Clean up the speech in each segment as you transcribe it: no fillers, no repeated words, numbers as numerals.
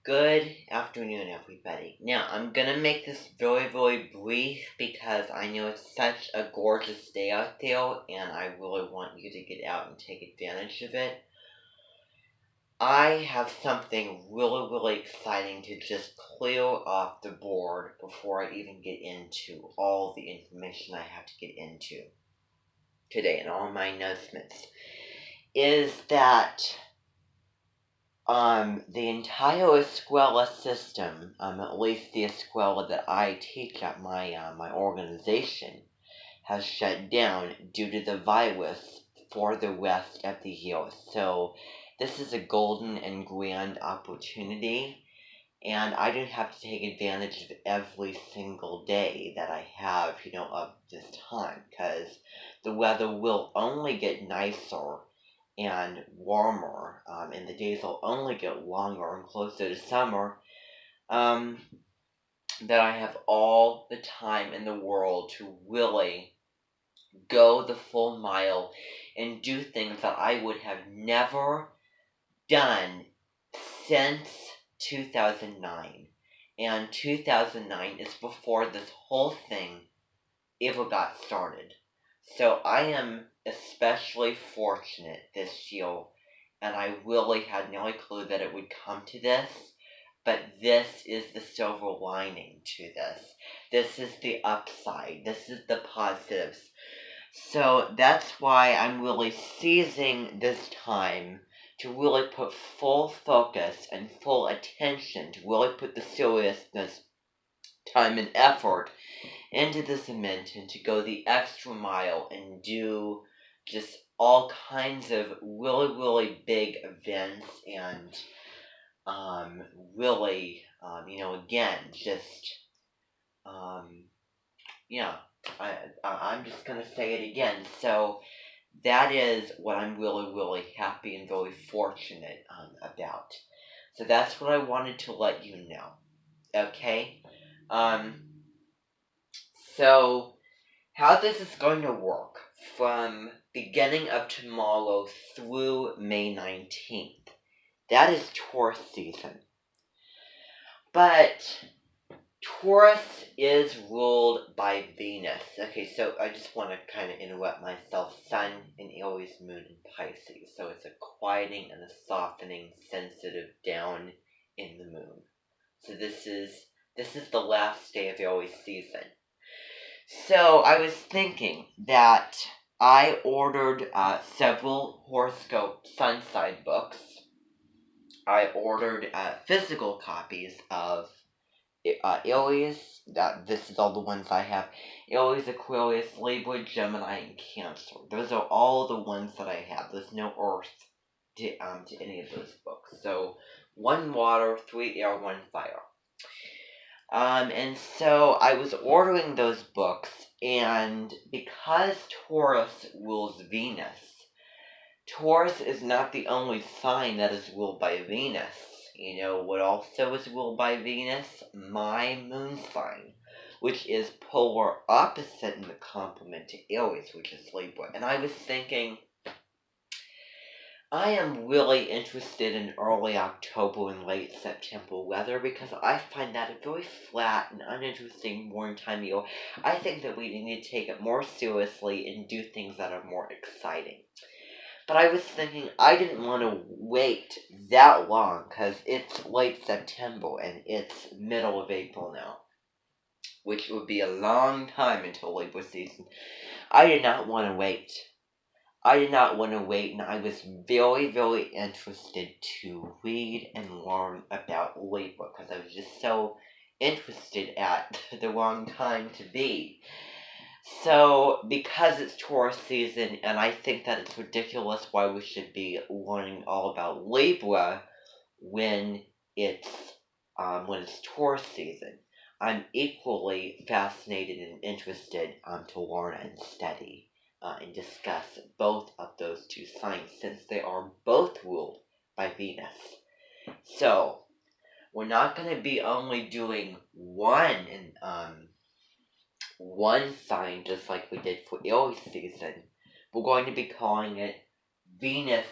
Good afternoon, everybody. Now, I'm gonna make this very brief because I know it's such a gorgeous day out there and I really want you to get out and take advantage of it. I have something really exciting to just clear off the board before I even get into all the information I have to get into today and all my announcements. Is that the entire Escuela system, at least the Escuela that I teach at my organization, has shut down due to the virus for the rest of the year. So this is a golden and grand opportunity, and I don't have to take advantage of every single day that I have, of this time, because the weather will only get nicer and warmer, and the days will only get longer and closer to summer, that I have all the time in the world to really go the full mile and do things that I would have never done since 2009. And 2009 is before this whole thing ever got started. So I am especially fortunate this year, and I really had no clue that it would come to this, but this is the silver lining to this. This is the upside. This is the positives. So that's why I'm really seizing this time to really put full focus and full attention, to really put the seriousness, time, and effort into this event and to go the extra mile and do just all kinds of really big events and really, again, just, I'm just going to say it again. So that is what I'm really happy and very fortunate about. So that's what I wanted to let you know. Okay? So how this is going to work from beginning of tomorrow through May 19th. That is Taurus season. But Taurus is ruled by Venus. Okay, so I just want to kind of interrupt myself. Sun in Aries, Moon in Pisces. So it's a quieting and a softening, sensitive down in the moon. So this is the last day of Aries season. So I was thinking that I ordered several horoscope sun sign books. I ordered physical copies of Aries. This is all the ones I have. Aries, Aquarius, Libra, Gemini, and Cancer. Those are all the ones that I have. There's no Earth to any of those books. So 1 water, 3 air, 1 fire. And so I was ordering those books, and because Taurus rules Venus, Taurus is not the only sign that is ruled by Venus. You know what also is ruled by Venus? My moon sign, which is polar opposite in the complement to Aries, which is Libra. And I was thinking, I am really interested in early October and late September weather because I find that a very flat and uninteresting warm time of year. I think that we need to take it more seriously and do things that are more exciting. But I was thinking I didn't want to wait that long because it's late September and it's middle of April now, which would be a long time until Libra season. I did not want to wait. and I was very interested to read and learn about Libra because I was just so interested at the wrong time to be. So, because it's Taurus season, and I think that it's ridiculous why we should be learning all about Libra when it's Taurus season, I'm equally fascinated and interested to learn and study and discuss both of those two signs since they are both ruled by Venus. So, we're not going to be only doing one sign just like we did for Aries season. We're going to be calling it Venus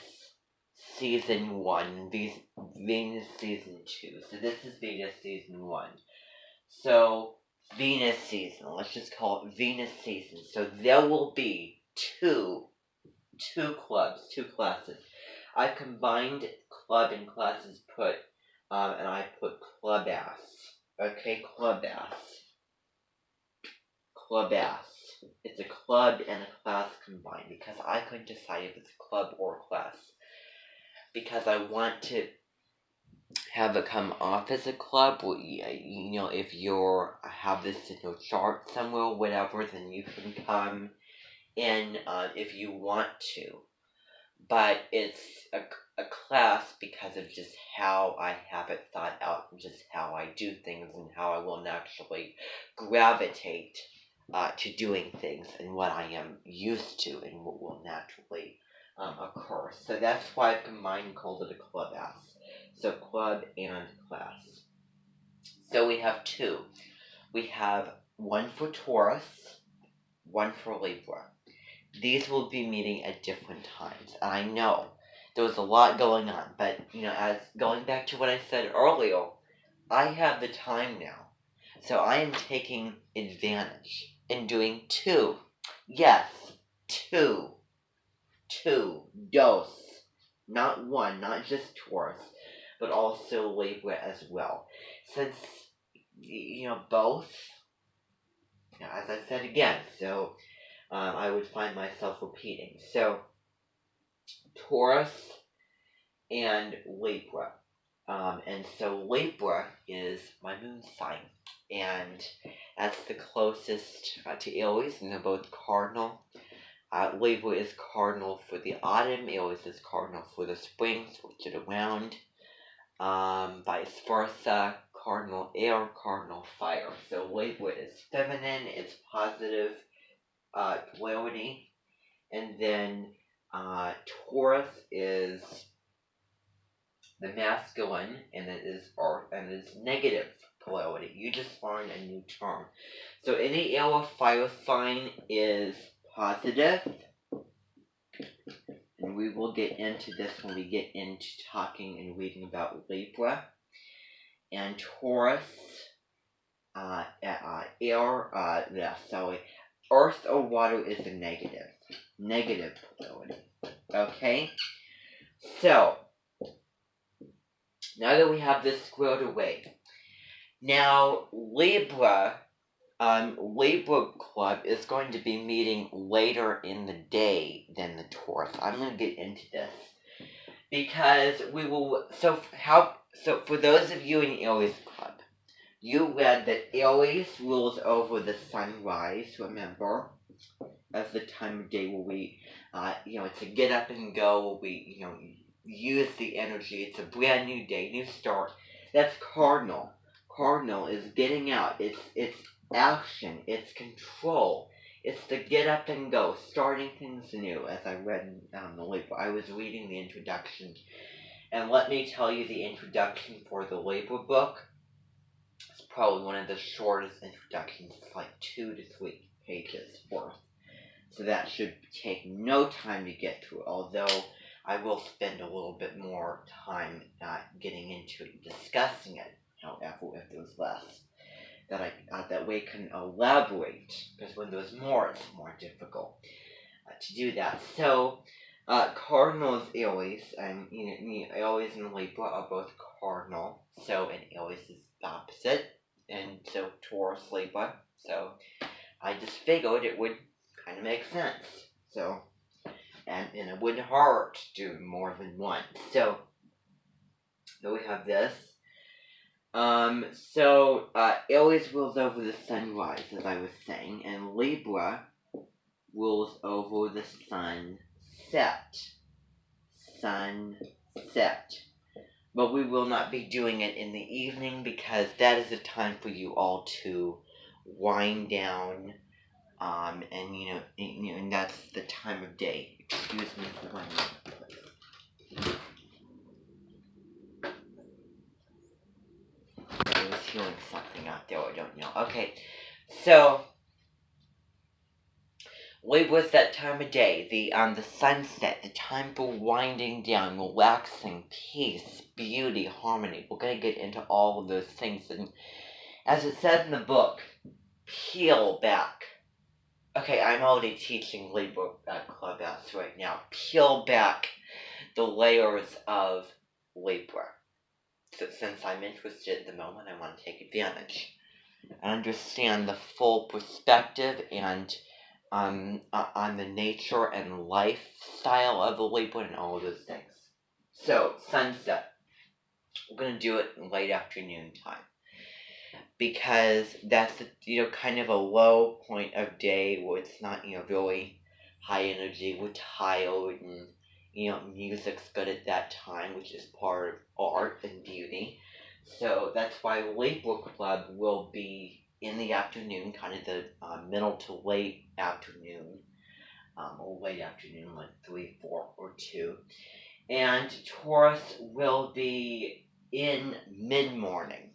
Season 1, Venus Season 2. So this is Venus Season 1. So, Venus Season, let's just call it Venus Season. So there will be two clubs, 2 classes. I combined club and classes and I put clubass. Okay, clubass. It's a club and a class combined because I couldn't decide if it's a club or a class. Because I want to have it come off as a club. If you're have this in your chart somewhere or whatever, then you can come in if you want to. But it's a class because of just how I have it thought out, and just how I do things, and how I will naturally gravitate to doing things, and what I am used to, and what will naturally occur. So that's why I've combined and called it a clubhouse. So club and class. So we have 2. We have one for Taurus, one for Libra. These will be meeting at different times. And I know there was a lot going on, but as going back to what I said earlier, I have the time now. So I am taking advantage and doing 2. Yes, 2. 2 dose. Not 1, not just Taurus, but also Libra as well. Since both, as I said again, so I would find myself repeating. So, Taurus and Libra. And so Libra is my moon sign. And that's the closest to Aries, and they're both cardinal. Libra is cardinal for the autumn. Aries is cardinal for the spring, switch it around. Vice versa, cardinal air, cardinal fire. So Libra is feminine, it's positive polarity, and then Taurus is the masculine, and it is earth, and it is negative polarity. You just learned a new term. So any air fire sign is positive, and we will get into this when we get into talking and reading about Libra. And Taurus, earth or water is a negative polarity. Okay? So, now that we have this squared away, now Libra Club is going to be meeting later in the day than the Taurus. I'm going to get into this because we will. So for those of you in Aries Club, you read that Aries rules over the sunrise. Remember, as the time of day where we, it's a get up and go. Where we, use the energy. It's a brand new day, new start. That's cardinal. Cardinal is getting out. It's action. It's control. It's the get up and go, starting things new. As I read the Libra, I was reading the introduction, and let me tell you, the introduction for the Libra book is probably one of the shortest introductions. It's like 2 to 3 pages worth. So that should take no time to get through, although I will spend a little bit more time getting into it, discussing it, however, if there's less, that we can elaborate, because when there's more, it's more difficult to do that. So, cardinal is Aries, and Aries and Libra are both cardinal, so, and Aries is the opposite, and so Taurus, Libra, so I just figured it would kind of make sense, so, and it wouldn't hurt to do more than one. So we have this. Aries rules over the sunrise, as I was saying, and Libra rules over the sunset. But we will not be doing it in the evening because that is a time for you all to wind down. And that's the time of day. Excuse me for 1 minute. I was hearing something out there, I don't know. Okay, so Libra's that time of day, the sunset, the time for winding down, relaxing, peace, beauty, harmony. We're gonna get into all of those things, and as it says in the book, peel back. Okay, I'm already teaching Libra at Clubhouse right now. Peel back the layers of Libra. So since I'm interested at the moment, I want to take advantage. Understand the full perspective and on the nature and lifestyle of the Libra and all of those things. So, sunset. We're going to do it in late afternoon time. Because that's, kind of a low point of day where it's not, really high energy. We're tired and, music's good at that time, which is part of art and beauty. So that's why Libra Club will be in the afternoon, kind of the middle to late afternoon, or late afternoon, like 3, 4, or 2. And Taurus will be in mid-morning.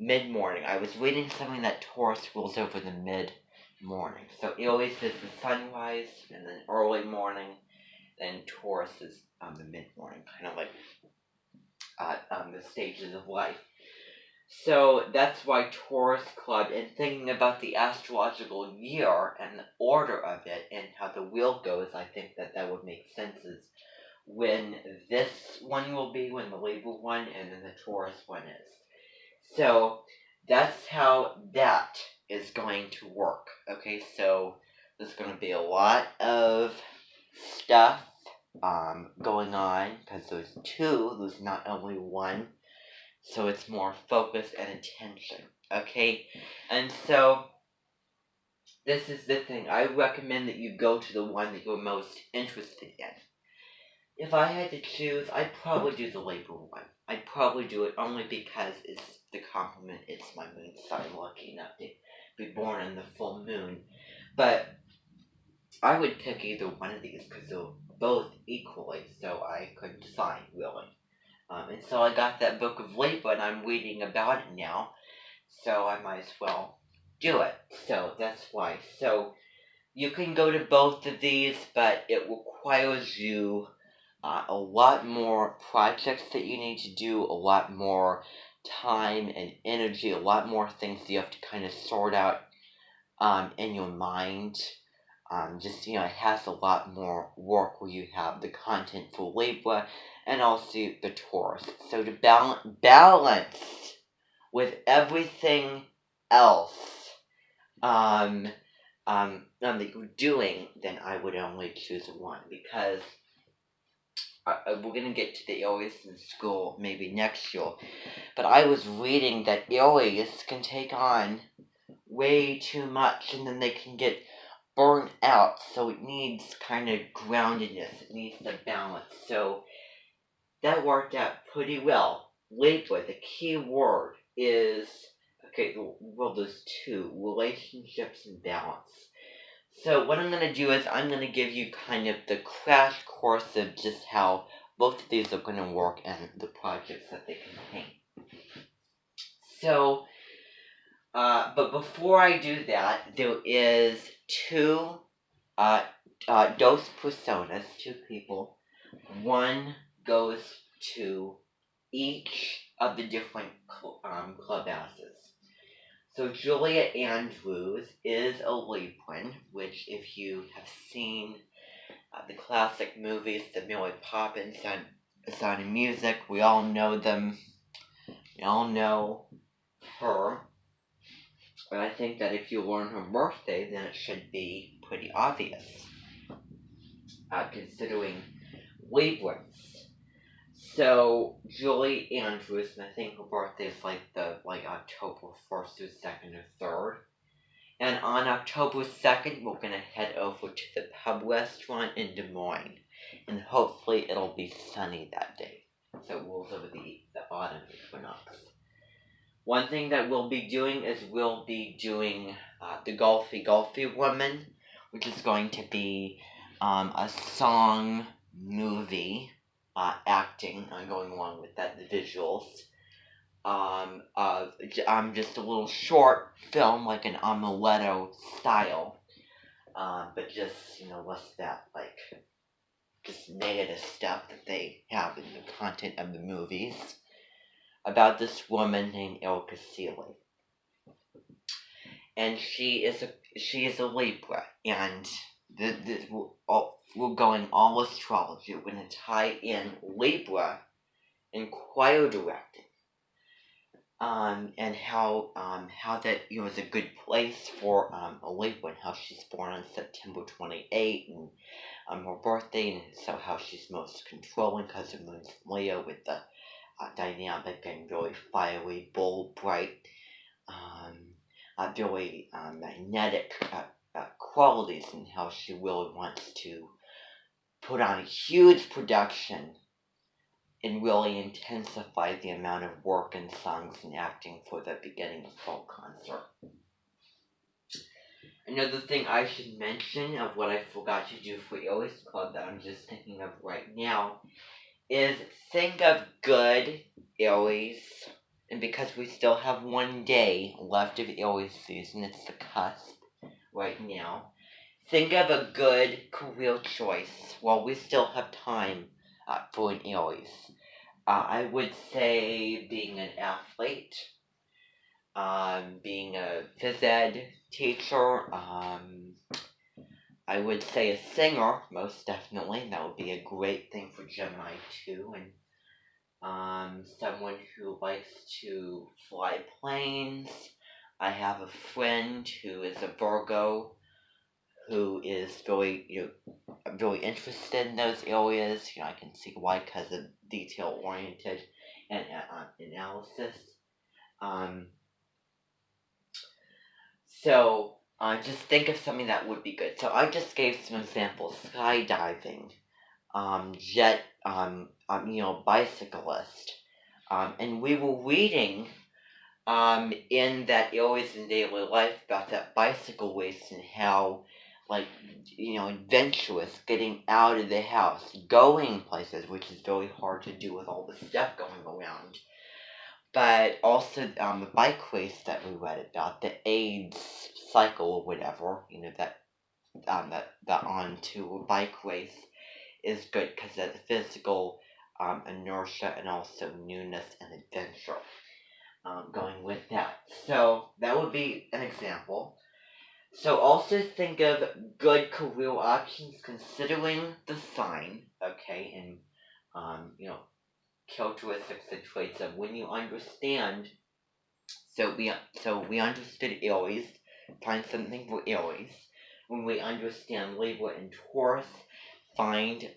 I was reading something that Taurus rules over the mid-morning. So it always says the sunrise, and then early morning, then Taurus is the mid-morning, kind of like the stages of life. So that's why Taurus Club, and thinking about the astrological year and the order of it and how the wheel goes, I think that would make sense as when this one will be, when the Libra one, and then the Taurus one is. So that's how that is going to work. Okay, so there's going to be a lot of stuff going on, because there's 2, there's not only 1. So it's more focus and attention, okay? And so, this is the thing. I recommend that you go to the one that you're most interested in. If I had to choose, I'd probably do the Libra one. I'd probably do it only because it's the complement. It's my moon sign. I'm lucky enough to be born in the full moon. But I would pick either one of these because they're both equally, so I couldn't decide, really. And so I got that book of Libra, and I'm reading about it now, so I might as well do it. So that's why. So you can go to both of these, but it requires you a lot more projects that you need to do, a lot more time and energy, a lot more things you have to kind of sort out in your mind. It has a lot more work where you have the content for Libra and also the Taurus. So to balance with everything else that you're doing, then I would only choose one, because we're going to get to the Aries in school maybe next year. But I was reading that Aries can take on way too much, and then they can get burnt out, so it needs kind of groundedness, it needs the balance. So that worked out pretty well. Libra, the key word is, there's 2, relationships and balance. So what I'm going to do is I'm going to give you kind of the crash course of just how both of these are going to work and the projects that they contain. So, but before I do that, there is 2 dos personas, 2 people. One goes to each of the different clubhouses. So Julia Andrews is a Libran, which if you have seen the classic movies, the Mary Poppins, Sound of Music, we all know them. We all know her. But I think that if you learn her birthday, then it should be pretty obvious, considering Librans. So Julie Andrews, and I think her birthday is like October 1st or 2nd or 3rd. And on October 2nd, we're gonna head over to the pub restaurant in Des Moines, and hopefully it'll be sunny that day. So it rolls over the autumn equinox. One thing that we'll be doing is we'll be doing the Golfy Woman, which is going to be a song, movie, acting, going along with that, the visuals, just a little short film, like an Amuletto style, but just, what's that, like, just negative stuff that they have in the content of the movies about this woman named Ilka Seeley. And she is a Libra, and we're going all astrology. We're going to tie in Libra and choir directing, and how that is a good place for a Libra, and how she's born on September 28th, and her birthday, and so how she's most controlling because her moon's Leo with the dynamic and very fiery, bold, bright, very magnetic qualities, and how she really wants to put on a huge production and really intensify the amount of work and songs and acting for the beginning of fall concert. Another thing I should mention of what I forgot to do for Aries Club that I'm just thinking of right now is think of good Aries, and because we still have one day left of Aries season, it's the cusp right now, think of a good career choice while we still have time for an Aries. I would say being an athlete, being a phys ed teacher, I would say a singer, most definitely. That would be a great thing for Gemini too. And someone who likes to fly planes. I have a friend who is a Virgo who is very, very interested in those areas. I can see why, because of detail-oriented and analysis. So just think of something that would be good. So I just gave some examples: skydiving, jet, bicyclist, and we were reading in that Aries in Daily Life about that bicycle race and how, like, adventurous, getting out of the house, going places, which is very hard to do with all the stuff going around. But also the bike race that we read about, the AIDS cycle or whatever, that onto a bike race is good because of the physical inertia and also newness and adventure going with that. So that would be an example. So also think of good career options considering the sign, okay, and characteristics and traits of when you understand. So we understood Aries, find something for Aries. When we understand Libra and Taurus, find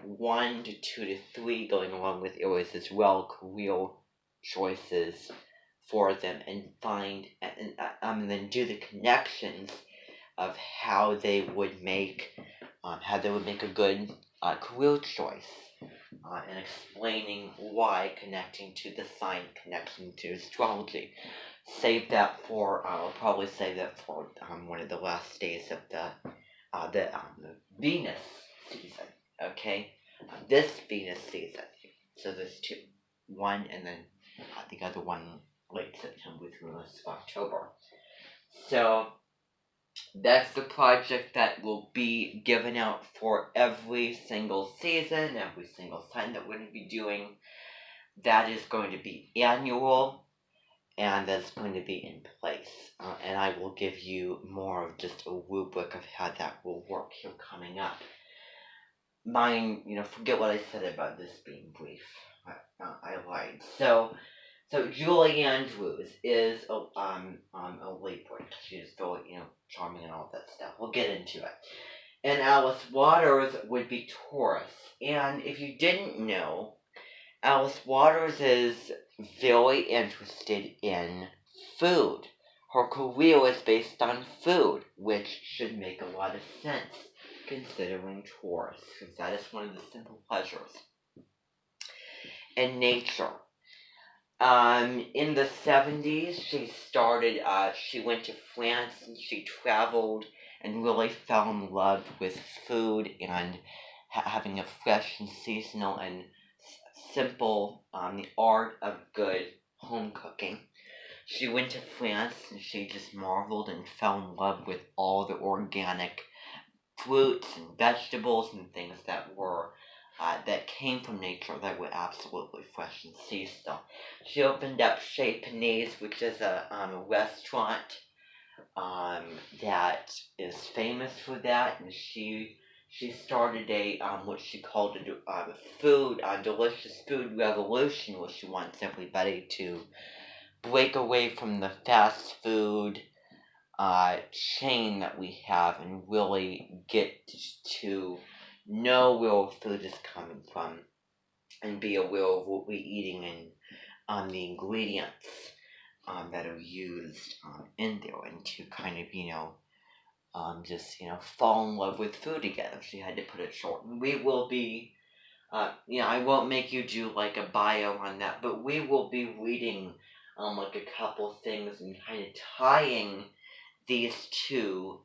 1 to 2 to 3 going along with Aries as well, career choices for them, and find and then do the connections of how they would make a good career choice, and explaining why, connecting to the sign, connecting to astrology. Save that for I'll probably save that for one of the last days of the Venus season. Okay, this Venus season. So there's two, one, and then the other one late September through most of October. So that's the project that will be given out for every single season, every single sign that we're going to be doing. That is going to be annual, and that's going to be in place. And I will give you more of just a rubric of how that will work here coming up. Mine, forget what I said about this being brief. I lied. So Julie Andrews is a Libra. She's very, charming and all that stuff. We'll get into it. And Alice Waters would be Taurus. And if you didn't know, Alice Waters is very interested in food. Her career is based on food, which should make a lot of sense considering Taurus, because that is one of the simple pleasures. And nature. In the 70s, she went to France and she traveled and really fell in love with food and having a fresh and seasonal and simple, the art of good home cooking. She went to France and she just marveled and fell in love with all the organic fruits and vegetables and things that were that came from nature that were absolutely fresh and seasonal. She opened up Chez Panisse, which is a restaurant that is famous for that, and she started a what she called a delicious food revolution, where she wants everybody to break away from the fast food chain that we have and really get to know where our food is coming from and be aware of what we're eating and the ingredients that are used in there, and to kind of just fall in love with food again. If she had to put it short, and we will be I won't make you do like a bio on that, but we will be reading like a couple things and kind of tying these two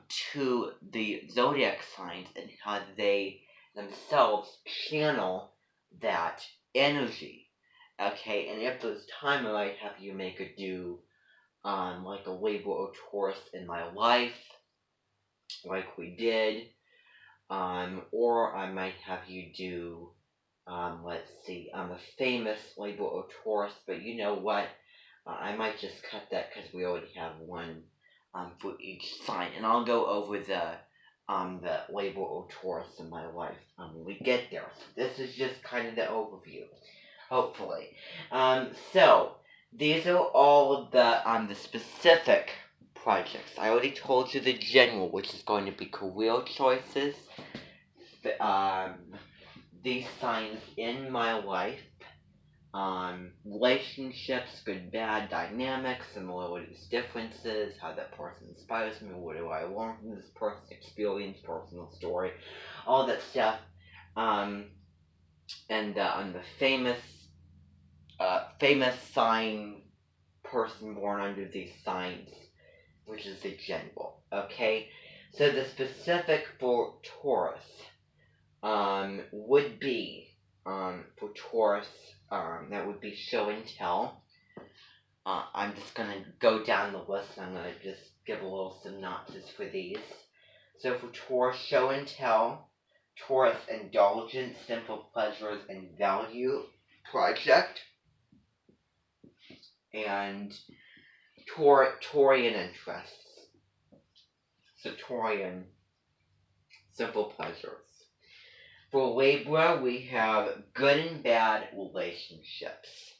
to the zodiac signs and how they themselves channel that energy. Okay, and if there's time, I might have you make a do on like a Libra or Taurus in my life, like we did. Or I might have you do, let's see, a famous Libra or Taurus, but you know what? I might just cut that because we already have one for each sign, and I'll go over the Libra or Taurus in my life when we get there. So this is just kind of the overview, hopefully. So these are all of the specific projects. I already told you the general, which is going to be career choices, these signs in my life, relationships, good, bad, dynamics, similarities, differences, how that person inspires me, what do I learn from this person's experience, personal story, all that stuff, and on the famous sign person born under these signs, which is the general. Okay, so the specific for Taurus would be for Taurus, that would be show and tell. I'm just gonna go down the list and I'm gonna just give a little synopsis for these. So for Taurus, show and tell. Taurus, indulgence, simple pleasures, and value project. And Taurian interests. So Taurian, simple pleasures. For Libra, we have good and bad relationships.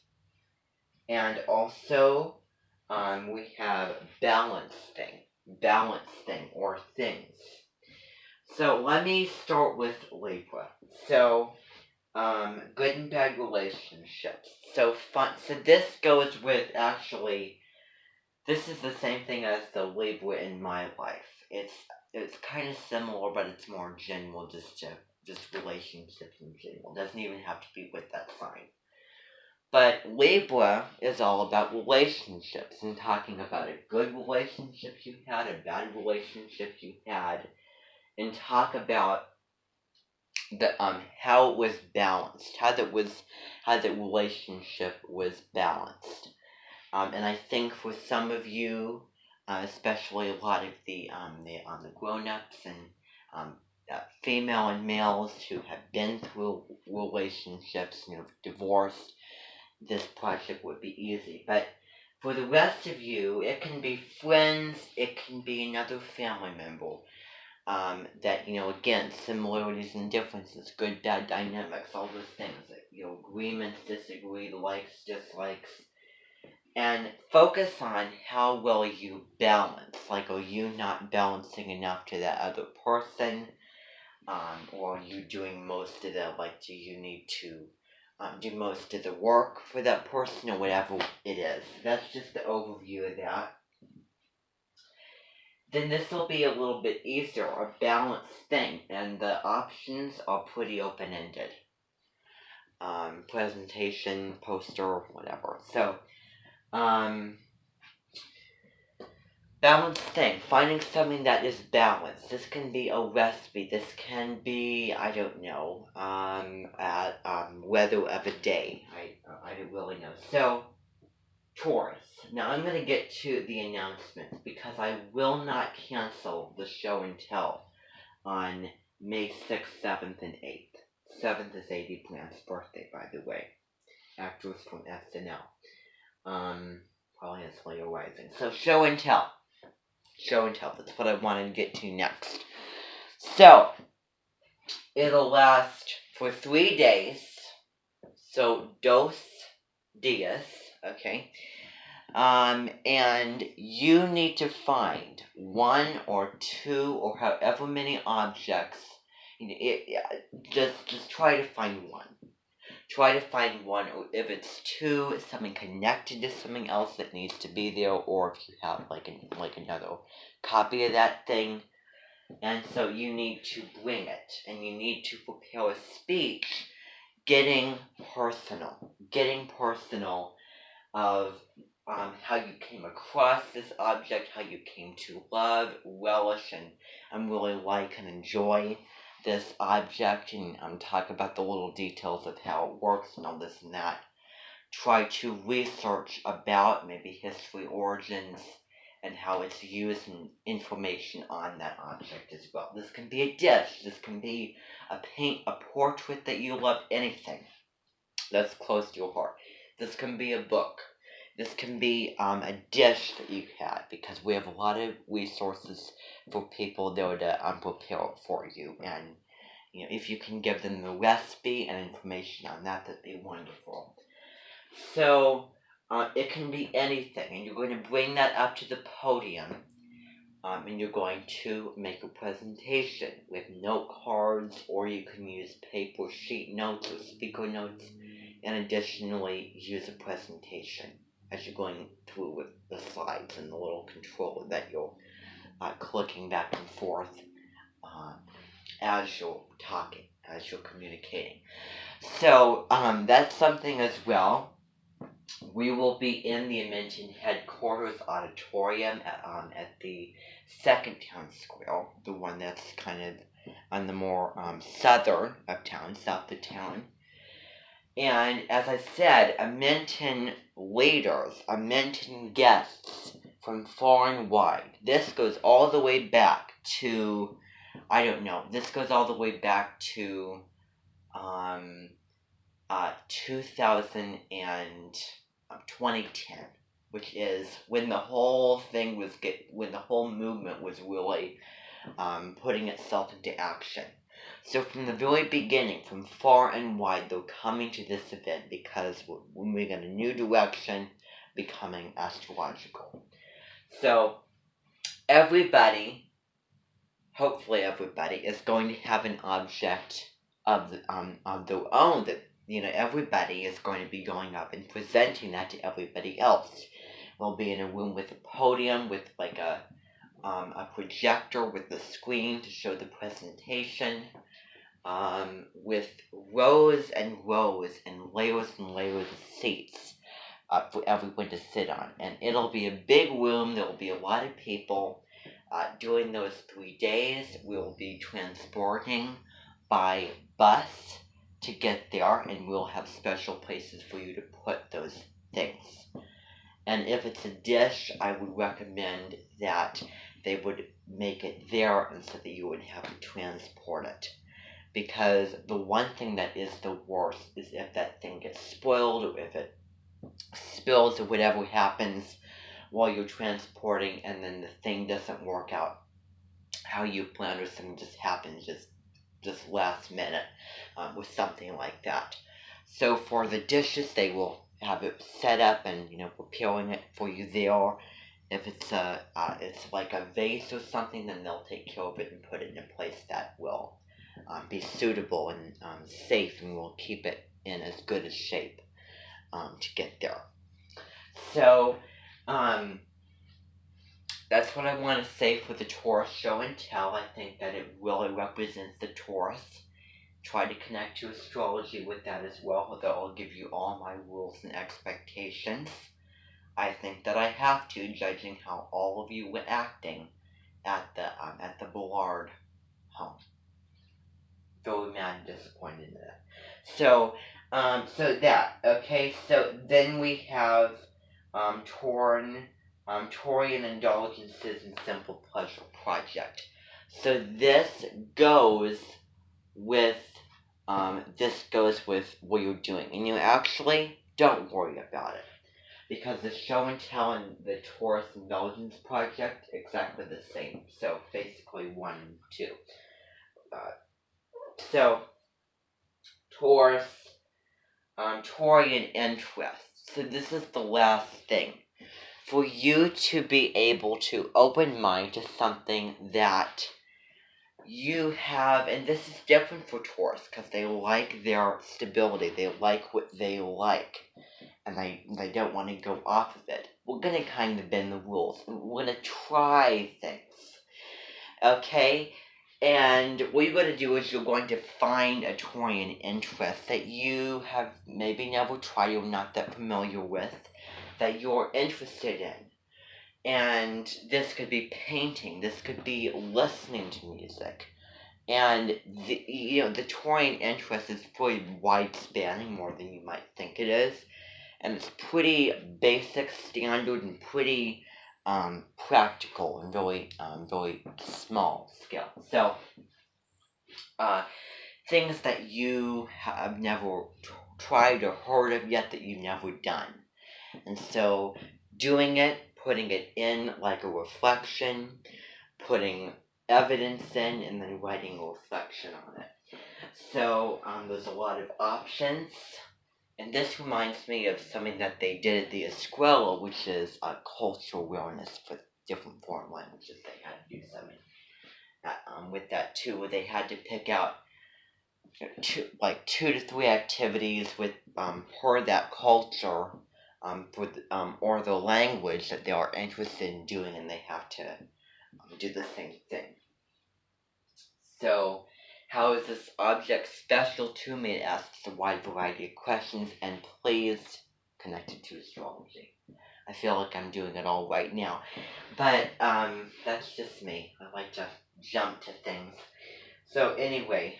And also, we have balancing or things. So let me start with Libra. So, good and bad relationships. So this goes with, actually, this is the same thing as the Libra in my life. It's kind of similar, but it's more general, just relationships in general. It doesn't even have to be with that sign. But Libra is all about relationships and talking about a good relationship you had, a bad relationship you had, and talk about the how it was balanced, how the relationship was balanced. And I think for some of you, especially a lot of the grown-ups and female and males who have been through relationships, divorced, this project would be easy. But for the rest of you, it can be friends, it can be another family member. That, again, similarities and differences, good, bad, dynamics, all those things, agreements, disagree, likes, dislikes, and focus on how well you balance. Like, are you not balancing enough to that other person? Or are you doing most of the, do you need to do most of the work for that person, or whatever it is? That's just the overview of that. Then this will be a little bit easier, a balanced thing, and the options are pretty open-ended. Presentation, poster, whatever. So, balanced thing, finding something that is balanced. This can be a recipe, this can be, I don't know, weather of a day. I don't really know. So, Taurus. Now I'm going to get to the announcements because I will not cancel the show and tell on May 6th, 7th, and 8th. 7th is A.D. Plant's birthday, by the way. Actress from SNL. Probably has Leo Rising. So show and tell. Show and tell. That's what I wanted to get to next. So, it'll last for 3 days. So, 2 días. Okay. And you need to find 1 or 2 or however many objects. Just try to find 1. Try to find 1, or if it's 2, something connected to something else that needs to be there, or if you have like another copy of that thing. And so you need to bring it, and you need to prepare a speech getting personal of how you came across this object, how you came to love, relish, and really like and enjoy this object, and talk about the little details of how it works and all this and that. Try to research about maybe history, origins, and how it's used, and information on that object as well. This can be a dish, this can be a portrait that you love, anything that's close to your heart. This can be a book. This can be a dish that you had, because we have a lot of resources for people there to prepare it for you. And if you can give them the recipe and information on that, that'd be wonderful. So it can be anything, and you're going to bring that up to the podium, and you're going to make a presentation with note cards, or you can use paper sheet notes or speaker notes, and additionally use a presentation as you're going through with the slides and the little controller that you're clicking back and forth as you're talking, as you're communicating. So that's something as well. We will be in the Edmonton Headquarters Auditorium at the second town square, the one that's kind of on the more southern of town, south of town. And as I said, Edmonton leaders, Edmonton guests from far and wide. This goes all the way back to, this goes all the way back to 2010, which is when the whole thing when the whole movement was really putting itself into action. So from the very beginning, from far and wide, they're coming to this event because we're moving in a new direction, becoming astrological. So everybody, hopefully everybody, is going to have an object of their own that, everybody is going to be going up and presenting that to everybody else. We'll be in a room with a podium, with like a projector with the screen to show the presentation, with rows and rows and layers of seats for everyone to sit on. And it'll be a big room. There will be a lot of people. During those 3 days, we'll be transporting by bus to get there, and we'll have special places for you to put those things. And if it's a dish, I would recommend that they would make it there instead that you would have to transport it. Because the one thing that is the worst is if that thing gets spoiled, or if it spills, or whatever happens while you're transporting, and then the thing doesn't work out how you planned, or something just happens just last minute with something like that. So for the dishes, they will have it set up and preparing it for you there. If it's it's like a vase or something, then they'll take care of it and put it in a place that will be suitable and safe, and will keep it in as good a shape to get there. So that's what I want to say for the Taurus show and tell. I think that it really represents the Taurus. Try to connect to astrology with that as well. That will give you all my rules and expectations. I think that I have to, judging how all of you were acting at the Bullard home. Very mad and disappointed in that. So that, okay, so then we have Taurian Indulgences and Simple Pleasure Project. So this goes with what you're doing, and you actually don't worry about it, because the Show and Tell and the Taurus Indulgence Project exactly the same. So basically 1 and 2. So Taurus, Taurian interest. So this is the last thing. For you to be able to open mind to something that you have, and this is different for Taurus, because they like their stability, they like what they like, and they don't want to go off of it. We're going to kind of bend the rules. We're going to try things. Okay? And what you're going to do is you're going to find a Taurian interest that you have maybe never tried or not that familiar with, that you're interested in. And this could be painting, this could be listening to music. And the Taurian interest is pretty wide spanning, more than you might think it is. And it's pretty basic, standard, and pretty practical and very small scale. So, things that you have never tried or heard of yet that you've never done. And so, doing it, putting it in like a reflection, putting evidence in, and then writing a reflection on it. So, there's a lot of options. And this reminds me of something that they did at the Escuela, which is cultural awareness for different foreign languages. They had to do something with that too, where they had to pick out 2 to 3 activities with per that culture, or the language that they are interested in doing, and they have to do the same thing. So, how is this object special to me? It asks a wide variety of questions, and please connect it to astrology. I feel like I'm doing it all right now, but that's just me. I like to jump to things. So anyway,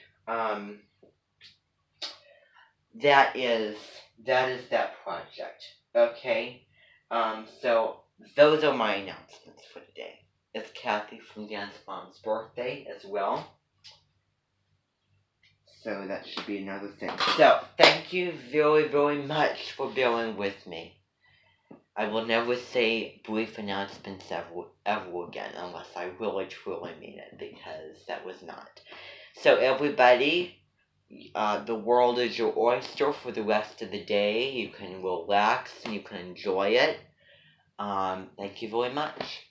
that is that project. Okay, so those are my announcements for today. It's Kathy from Dan's mom's birthday as well. So that should be another thing. So, thank you very, very much for bearing with me. I will never say brief announcements ever again, unless I really, truly mean it, because that was not. So, everybody, the world is your oyster for the rest of the day. You can relax and you can enjoy it. Thank you very much.